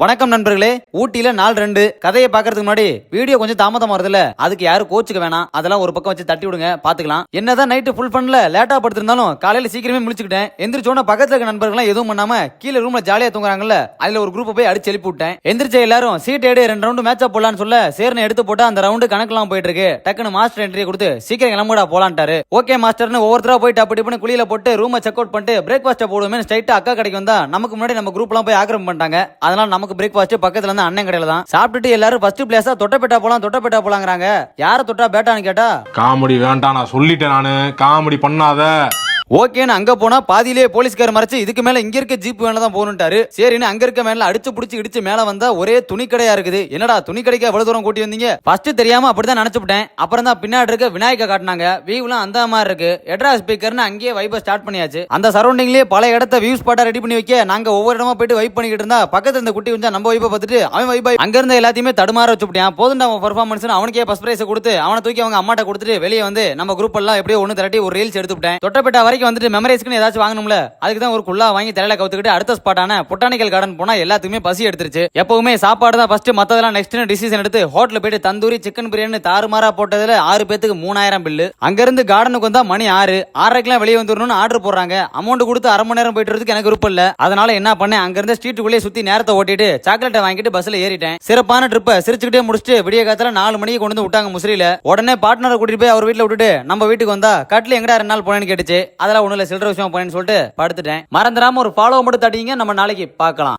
வணக்கம் நண்பர்களே. ஊட்டியில நாள் 2 கதையை பாக்குறதுக்கு முன்னாடி வீடியோ கொஞ்சம் தாமதமா வருதுல, அதுக்கு யாரும் கோச்சுக்க வேணாம். அதெல்லாம் ஒரு பக்கம் வச்சு தட்டி விடுங்க, பாத்துக்கலாம். என்னதான் நைட்டு ஃபுல் பண்ணல லேட்டா படுத்திருந்தாலும் காலையில சீக்கிரமே முழிச்சுக்கிட்டேன். எந்திரிச்சோன பக்கத்துல இருக்க நண்பர்கள் எதுவும் பண்ணாம கீழே ரூம்ல ஜாலியா தூங்குறாங்கல்ல, அதுல ஒரு குரூப் போய் அடிச்சு எழுப்பி விட்டேன். எந்திரிச்ச எல்லாரும் சீட் எடு 2 ரவுண்டு மேட்சா போலான்னு சொல்ல சேர்னு எடுத்து போட்டா அந்த ரவுண்டு கணக்கெல்லாம் போயிட்டு இருக்கு. டக்குன்னு மாஸ்டர் என்ட்ரி கொடுத்து சீக்கிரம் கிளம்புடா போலான்ட்டாரு. ஓகே மாஸ்டர்னு ஒவ்வொருத்தரா போய் டப்பு டிப்புன்னு குளியில போட்டு ரூமை செக் அவுட் பண்ணிட்டு பிரேக்ஃபாஸ்ட் போடுவோமே ஸ்ட்ரைட்டா அக்கா கடைக்கு வந்தா நமக்கு முன்னாடி நம்ம குரூப் எல்லாம் போய் ஆக்கிரமம் பண்ணிட்டாங்க. அதனால நமக்கு பிரேக்ஃபாஸ்ட் பக்கத்துல அண்ணன் கடையில தான் சாப்பிட்டுட்டு எல்லாரும் ஃபர்ஸ்ட் பிளேஸா தொட்டபெட்டா போலாங்கறாங்க. யார தொட்டா பேட்டான்னு கேட்டா காமெடி வேண்டாம் நான் சொல்லிட்டேன், நானு காமெடி பண்ணாத. ஓகேன்னு அங்க போனா பாதியிலே போலீஸ்கார மறைச்சு இதுக்கு மேல இங்க இருக்க ஜீப் வேணா தான் போகணும்ட்டாரு. சரின்னு அங்க இருக்க மேல அடிச்சு புடிச்சு இடிச்சு மேல வந்தா ஒரே துணி கடையா இருக்குது. என்னடா துணி கடைக்கு எவ்வளவு தூரம் கூட்டி வந்தீங்க? ஃபர்ஸ்ட் தெரியாம அப்படிதான் நினைச்சுட்டேன். அப்புறம் தான் பின்னாடி இருக்க விநாயக காட்டினாங்க. வியூலாம் அந்த மாதிரி இருக்கு. எட்ரா ஸ்பீக்கர்னு அங்கேயே வைப ஸ்டார்ட் பண்ணியாச்சு. அந்த சரௌண்டிங்லயே பல இடத்த வியூ ஸ்பாட்டா ரெடி பண்ணி வைக்க நாங்க ஒவ்வொரு இடமா போயிட்டு வைப் பண்ணிக்கிட்டு இருந்தா பக்கத்துல இந்த குட்டி வந்து நம்ம வைப்பை பார்த்துட்டு அவன் வைப் அங்க இருந்த எல்லாத்தையுமே தடுமாற வச்சுட்டான். போதுண்டா அவன் பெர்ஃபார்மன்ஸ் அவனுக்கே ஃபர்ஸ்ட் பிரைஸ் கொடுத்து அவனை தூக்கி அவங்க அம்மாட்ட கொடுத்துட்டு வெளியே வந்து நம்ம குரூப் எல்லாம் எப்படியோ ஒன்னு திரட்டி ஒரு ரீல்ஸ் எடுத்துட்டேன். தொட்டபெட்டா வரைக்கும் வந்துட்டு மெமரைஸ்க்கு ஏதாச்சும் வாங்கணும்ல, அதுக்கு தான் ஒரு குள்ளா வாங்கி தலையில கவுத்துக்கிட்டு அடுத்த ஸ்பாட்டான பொட்டானிக்கல் கார்டன் போனா எல்லாத்துக்குமே பசி எடுத்துருச்சு. எப்பவுமே சாப்பாடு தான் ஃபர்ஸ்ட், மத்ததெல்லாம் நெக்ஸ்ட் டிசிஷன் எடுத்து ஹோட்டல் போயிட்டு தந்தூரி சிக்கன் பிரியாணி தாறுமாறா போட்டதுல 6 பேத்துக்கு 3000 பில்லு. அங்க இருந்து கார்டனுக்கு வந்தா மணி 6, 6:30 வெளியே வந்துடணும்னு ஆர்டர் போடுறாங்க. அமௌண்ட் கொடுத்து அரை மணி நேரம் போயிட்டு எனக்கு விருப்பம் இல்ல. அதனால என்ன பண்ணேன், அங்க இருந்த ஸ்ட்ரீட்டுக்குள்ளே சுத்தி நேரத்தை ஓட்டிட்டு சாக்லேட்டை வாங்கிட்டு பஸ்ல ஏறிட்டேன். சிறப்பான ட்ரிப்பை சிரிச்சுக்கிட்டே முடிச்சுட்டு விடிய காலத்துல 4 மணிக்கு கொண்டு வந்து விட்டாங்க முசிறியில. உடனே பார்ட்னரை கூட்டிட்டு போய் அவர் வீட்டுல விட்டுட்டு நம்ம வீட்டுக்கு வந்தா கட்டில எங்கடா 2 நாள் போனேன்னு கேட்டுச்சு. அதெல்லாம் ஒண்ணுல சில்லற விஷயம் போனேன்னு சொல்லிட்டு படுத்துட்டேன். மறந்துடாம ஒரு ஃபாலோ மட்டும் தட்டிங்க, நம்ம நாளைக்கு பார்க்கலாம்.